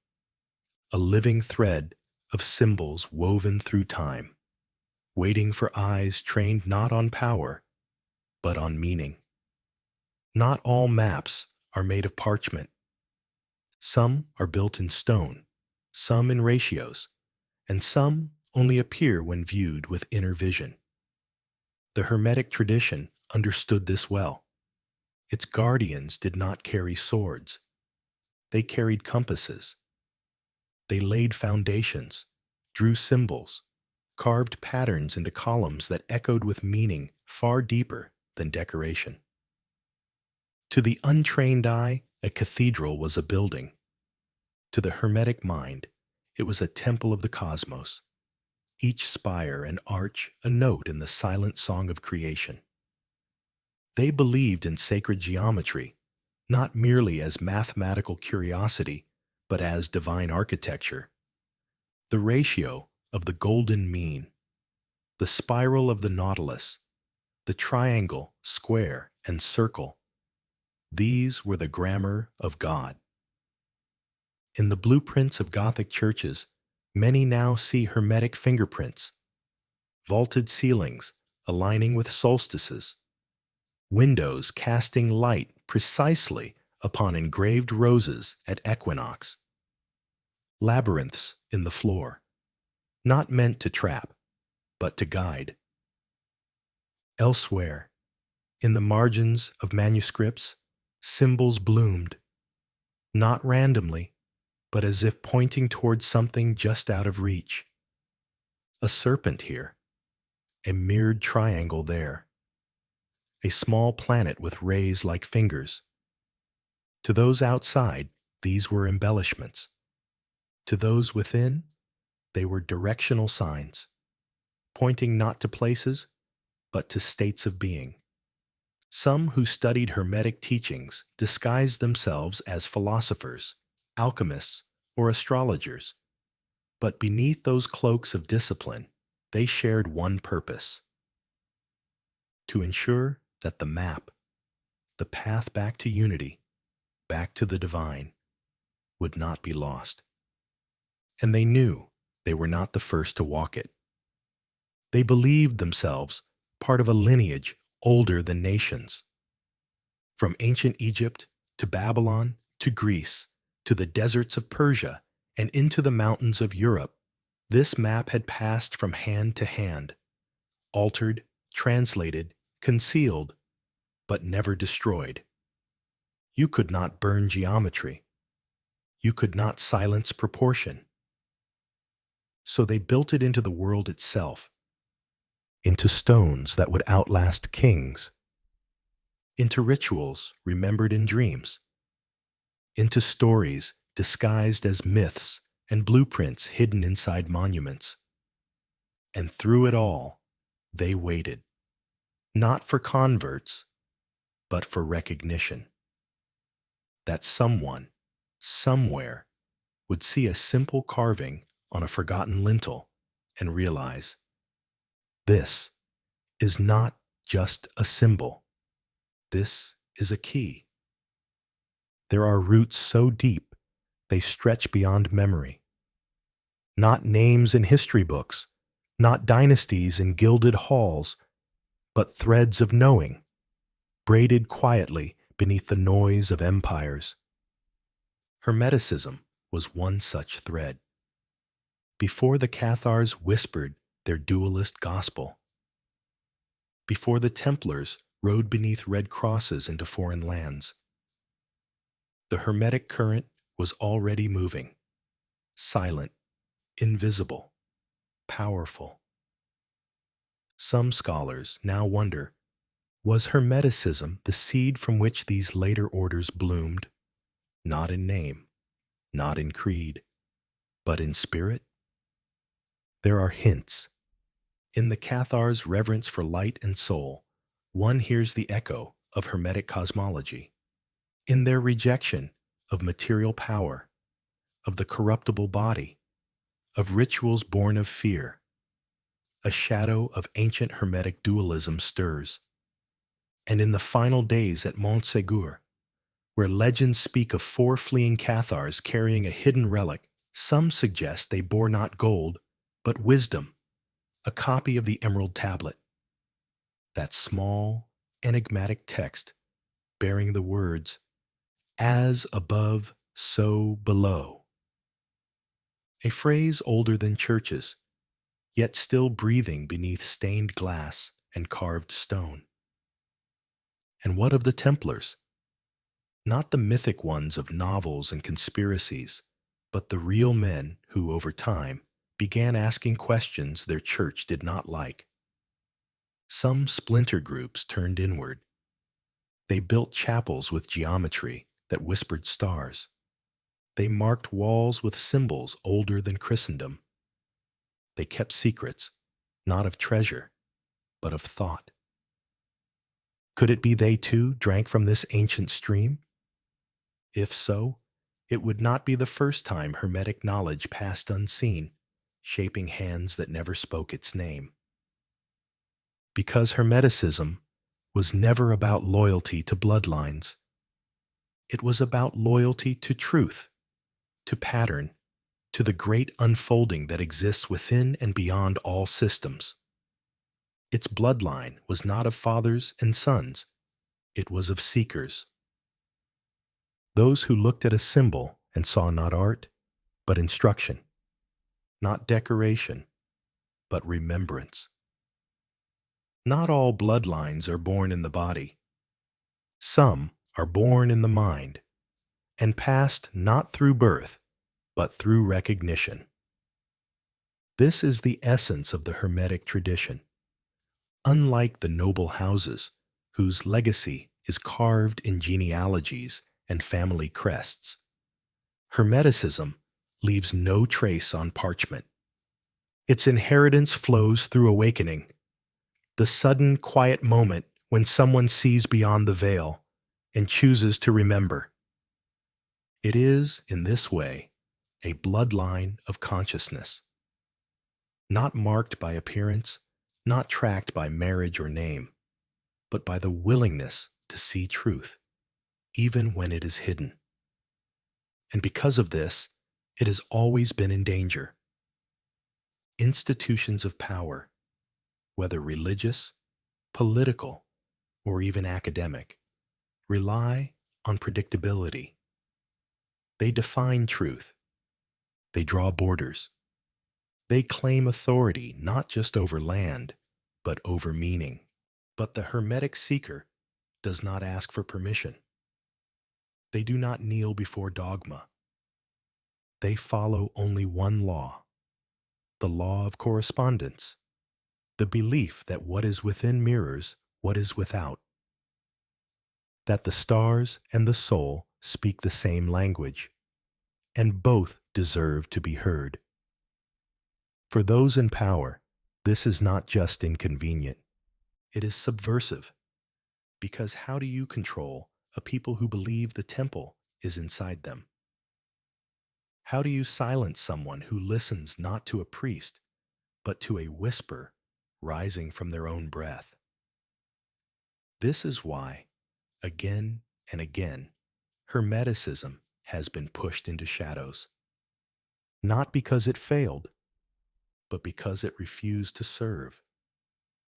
a living thread of symbols woven through time, waiting for eyes trained not on power, but on meaning. Not all maps are made of parchment. Some are built in stone, some in ratios, and some only appear when viewed with inner vision. The Hermetic tradition understood this well. Its guardians did not carry swords. They carried compasses. They laid foundations, drew symbols, carved patterns into columns that echoed with meaning far deeper than decoration. To the untrained eye, a cathedral was a building. To the Hermetic mind, it was a temple of the cosmos, each spire and arch a note in the silent song of creation. They believed in sacred geometry, not merely as mathematical curiosity, but as divine architecture. The ratio of the golden mean, the spiral of the nautilus, the triangle, square, and circle, these were the grammar of God. In the blueprints of Gothic churches, many now see Hermetic fingerprints, vaulted ceilings aligning with solstices, windows casting light precisely upon engraved roses at equinox, labyrinths in the floor, not meant to trap, but to guide. Elsewhere, in the margins of manuscripts, symbols bloomed, not randomly, but as if pointing towards something just out of reach. A serpent here, a mirrored triangle there, a small planet with rays like fingers. To those outside, these were embellishments. To those within, they were directional signs, pointing not to places, but to states of being. Some who studied Hermetic teachings disguised themselves as philosophers, alchemists, or astrologers. But beneath those cloaks of discipline, they shared one purpose: to ensure that the map, the path back to unity, back to the divine, would not be lost. And they knew they were not the first to walk it. They believed themselves part of a lineage older than nations. From ancient Egypt to Babylon to Greece to the deserts of Persia and into the mountains of Europe, this map had passed from hand to hand, altered, translated, concealed, but never destroyed. You could not burn geometry. You could not silence proportion. So they built it into the world itself, into stones that would outlast kings, into rituals remembered in dreams, into stories disguised as myths and blueprints hidden inside monuments. And through it all, they waited, not for converts, but for recognition. That someone, somewhere, would see a simple carving on a forgotten lintel and realize, this is not just a symbol. This is a key. There are roots so deep they stretch beyond memory. Not names in history books, not dynasties in gilded halls, but threads of knowing, braided quietly beneath the noise of empires. Hermeticism was one such thread. Before the Cathars whispered their dualist gospel, before the Templars rode beneath red crosses into foreign lands, the Hermetic current was already moving, silent, invisible, powerful. Some scholars now wonder, was Hermeticism the seed from which these later orders bloomed, not in name, not in creed, but in spirit? There are hints. In the Cathars' reverence for light and soul, one hears the echo of Hermetic cosmology. In their rejection of material power, of the corruptible body, of rituals born of fear, a shadow of ancient Hermetic dualism stirs. And in the final days at Montségur, where legends speak of 4 fleeing Cathars carrying a hidden relic, some suggest they bore not gold, but wisdom, a copy of the Emerald Tablet. That small, enigmatic text bearing the words, "As above, so below." A phrase older than churches, yet still breathing beneath stained glass and carved stone. And what of the Templars? Not the mythic ones of novels and conspiracies, but the real men who, over time, began asking questions their church did not like. Some splinter groups turned inward. They built chapels with geometry that whispered stars. They marked walls with symbols older than Christendom. They kept secrets, not of treasure, but of thought. Could it be they too drank from this ancient stream? If so, it would not be the first time Hermetic knowledge passed unseen, shaping hands that never spoke its name. Because Hermeticism was never about loyalty to bloodlines. It was about loyalty to truth, to pattern, to the great unfolding that exists within and beyond all systems. Its bloodline was not of fathers and sons, it was of seekers. Those who looked at a symbol and saw not art, but instruction, not decoration, but remembrance. Not all bloodlines are born in the body. Some are born in the mind, and passed not through birth, but through recognition. This is the essence of the Hermetic tradition. Unlike the noble houses, whose legacy is carved in genealogies and family crests, Hermeticism leaves no trace on parchment. Its inheritance flows through awakening, the sudden quiet moment when someone sees beyond the veil and chooses to remember. It is, in this way, a bloodline of consciousness, not marked by appearance, not tracked by marriage or name, but by the willingness to see truth, even when it is hidden. And because of this, it has always been in danger. Institutions of power, whether religious, political, or even academic, rely on predictability. They define truth. They draw borders. They claim authority not just over land, but over meaning. But the Hermetic seeker does not ask for permission. They do not kneel before dogma. They follow only one law, the law of correspondence, the belief that what is within mirrors what is without, that the stars and the soul speak the same language, and both deserve to be heard. For those in power, this is not just inconvenient. It is subversive. Because how do you control a people who believe the temple is inside them? How do you silence someone who listens not to a priest, but to a whisper rising from their own breath? This is why, again and again, Hermeticism has been pushed into shadows. Not because it failed, but because it refused to serve,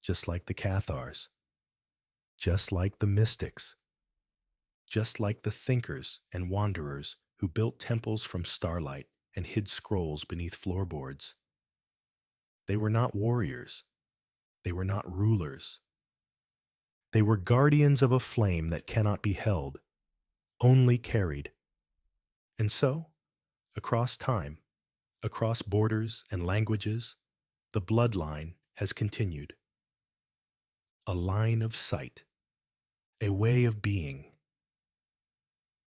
just like the Cathars, just like the mystics, just like the thinkers and wanderers who built temples from starlight and hid scrolls beneath floorboards. They were not warriors. They were not rulers. They were guardians of a flame that cannot be held, only carried. And so, across time, across borders and languages, the bloodline has continued. A line of sight, a way of being,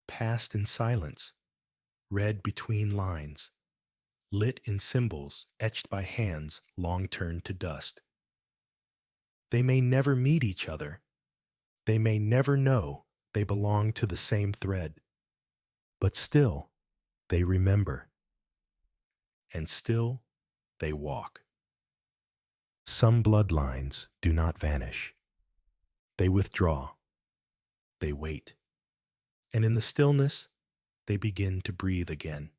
passed in silence, read between lines, lit in symbols etched by hands long turned to dust. They may never meet each other. They may never know they belong to the same thread. But still, they remember. And still, they walk. Some bloodlines do not vanish. They withdraw. They wait. And in the stillness, they begin to breathe again.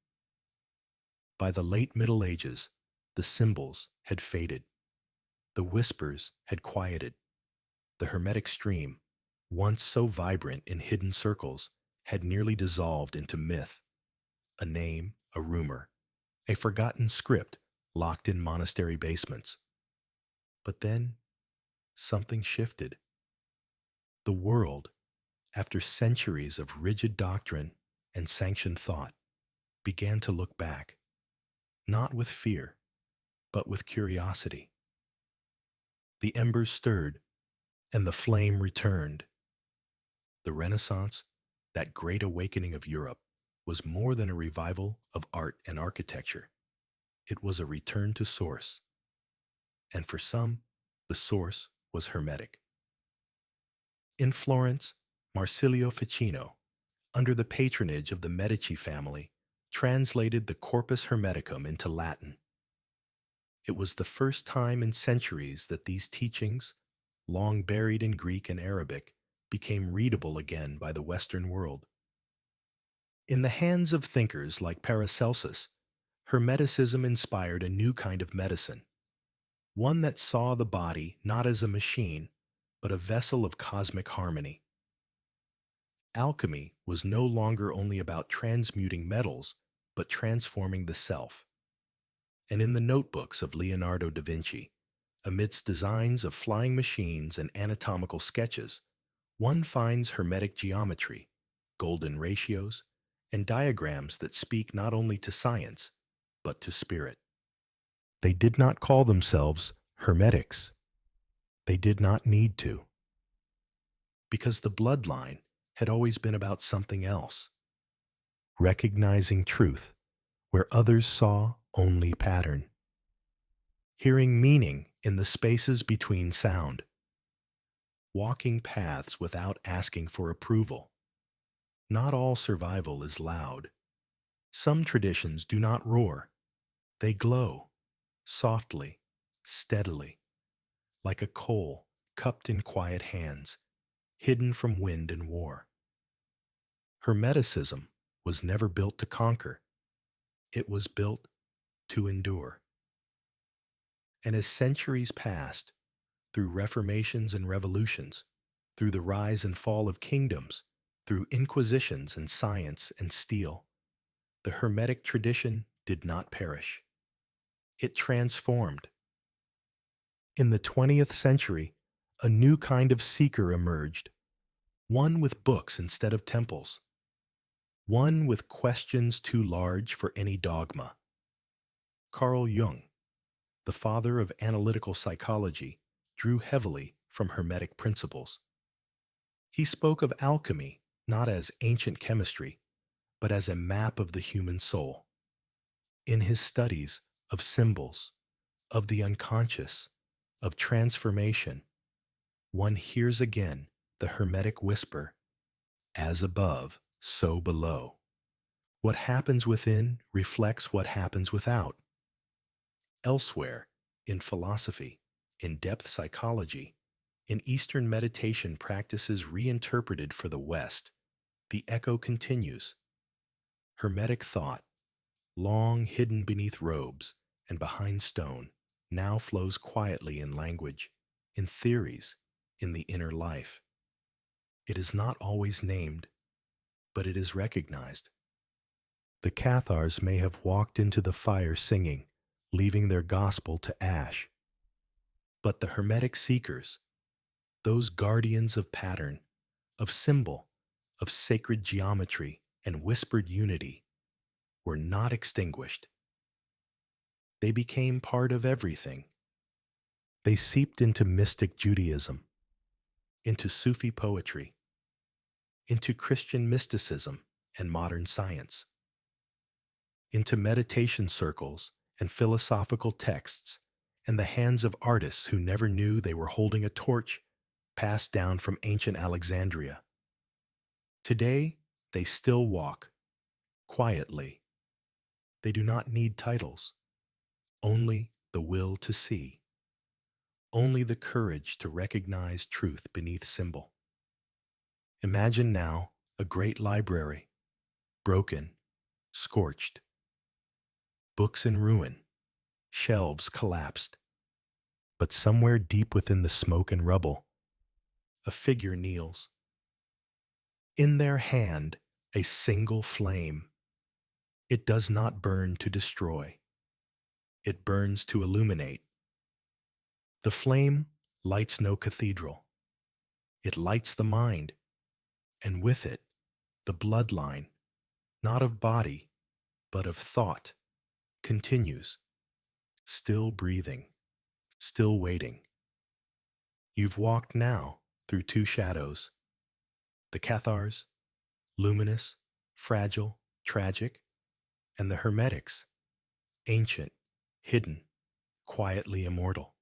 By the late Middle Ages, the symbols had faded. The whispers had quieted. The Hermetic stream, once so vibrant in hidden circles, had nearly dissolved into myth, a name, a rumor, a forgotten script locked in monastery basements. But then, something shifted. The world, after centuries of rigid doctrine and sanctioned thought, began to look back, not with fear, but with curiosity. The embers stirred, and the flame returned. The Renaissance, that great awakening of Europe, was more than a revival of art and architecture. It was a return to source. And for some, the source was Hermetic. In Florence, Marsilio Ficino, under the patronage of the Medici family, translated the Corpus Hermeticum into Latin. It was the first time in centuries that these teachings, long buried in Greek and Arabic, became readable again by the Western world. In the hands of thinkers like Paracelsus, Hermeticism inspired a new kind of medicine, one that saw the body not as a machine, but a vessel of cosmic harmony. Alchemy was no longer only about transmuting metals, but transforming the self. And in the notebooks of Leonardo da Vinci, amidst designs of flying machines and anatomical sketches, one finds Hermetic geometry, golden ratios, and diagrams that speak not only to science, but to spirit. They did not call themselves Hermetics. They did not need to. Because the bloodline had always been about something else. Recognizing truth where others saw only pattern. Hearing meaning in the spaces between sound. Walking paths without asking for approval. Not all survival is loud. Some traditions do not roar. They glow, softly, steadily, like a coal cupped in quiet hands, hidden from wind and war. Hermeticism was never built to conquer. It was built to endure. And as centuries passed, through reformations and revolutions, through the rise and fall of kingdoms, through inquisitions and science and steel, the Hermetic tradition did not perish. It transformed. In the 20th century, a new kind of seeker emerged, one with books instead of temples, one with questions too large for any dogma. Carl Jung, the father of analytical psychology, drew heavily from Hermetic principles. He spoke of alchemy not as ancient chemistry, but as a map of the human soul. In his studies of symbols, of the unconscious, of transformation, one hears again the Hermetic whisper, as above, so below. What happens within reflects what happens without. Elsewhere, in philosophy, in depth psychology, in Eastern meditation practices reinterpreted for the West, the echo continues. Hermetic thought, long hidden beneath robes and behind stone, now flows quietly in language, in theories, in the inner life. It is not always named, but it is recognized. The Cathars may have walked into the fire singing, leaving their gospel to ash. But the Hermetic seekers, those guardians of pattern, of symbol, of sacred geometry and whispered unity, were not extinguished. They became part of everything. They seeped into mystic Judaism, into Sufi poetry, into Christian mysticism and modern science, into meditation circles and philosophical texts, and the hands of artists who never knew they were holding a torch passed down from ancient Alexandria. Today, they still walk, quietly. They do not need titles, only the will to see, only the courage to recognize truth beneath symbol. Imagine now a great library, broken, scorched, books in ruin, shelves collapsed. But somewhere deep within the smoke and rubble, a figure kneels. In their hand, a single flame. It does not burn to destroy. It burns to illuminate. The flame lights no cathedral. It lights the mind, and with it, the bloodline, not of body, but of thought, continues, still breathing, still waiting. You've walked now through two shadows, the Cathars, luminous, fragile, tragic, and the Hermetics, ancient, hidden, quietly immortal.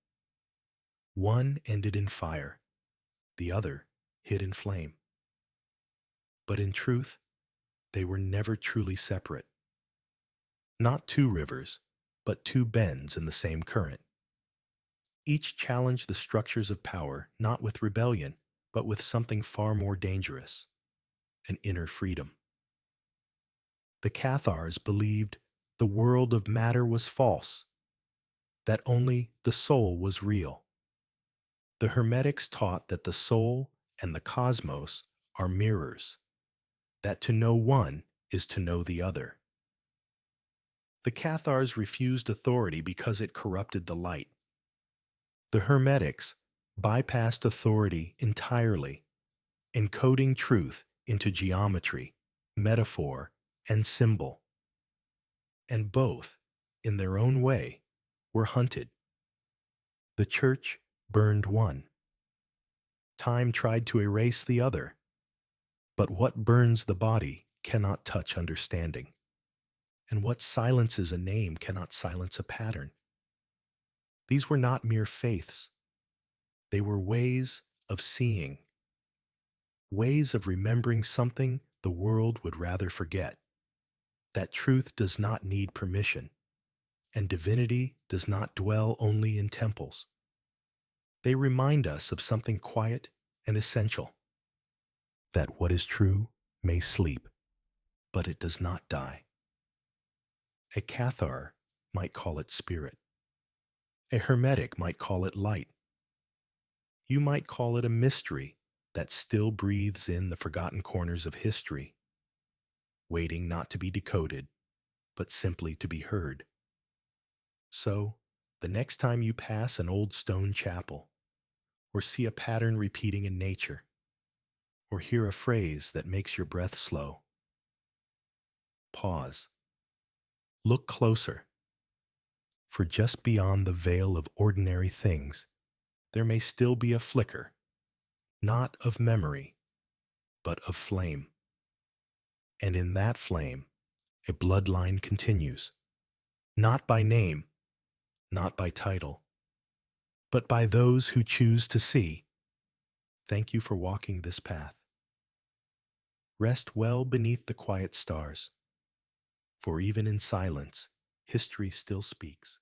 One ended in fire, the other hid in flame. But in truth, they were never truly separate. Not two rivers, but two bends in the same current. Each challenged the structures of power not with rebellion, but with something far more dangerous, an inner freedom. The Cathars believed the world of matter was false, that only the soul was real. The Hermetics taught that the soul and the cosmos are mirrors, that to know one is to know the other. The Cathars refused authority because it corrupted the light. The Hermetics bypassed authority entirely, encoding truth into geometry, metaphor, and symbol. And both, in their own way, were hunted. The church burned one. Time tried to erase the other. But what burns the body cannot touch understanding. And what silences a name cannot silence a pattern. These were not mere faiths. They were ways of seeing, ways of remembering something the world would rather forget, that truth does not need permission, and divinity does not dwell only in temples. They remind us of something quiet and essential, that what is true may sleep, but it does not die. A Cathar might call it spirit. A Hermetic might call it light. You might call it a mystery that still breathes in the forgotten corners of history, waiting not to be decoded, but simply to be heard. So, the next time you pass an old stone chapel, or see a pattern repeating in nature, or hear a phrase that makes your breath slow, pause. Look closer, for just beyond the veil of ordinary things, there may still be a flicker, not of memory, but of flame. And in that flame, a bloodline continues, not by name, not by title, but by those who choose to see. Thank you for walking this path. Rest well beneath the quiet stars, for even in silence, history still speaks.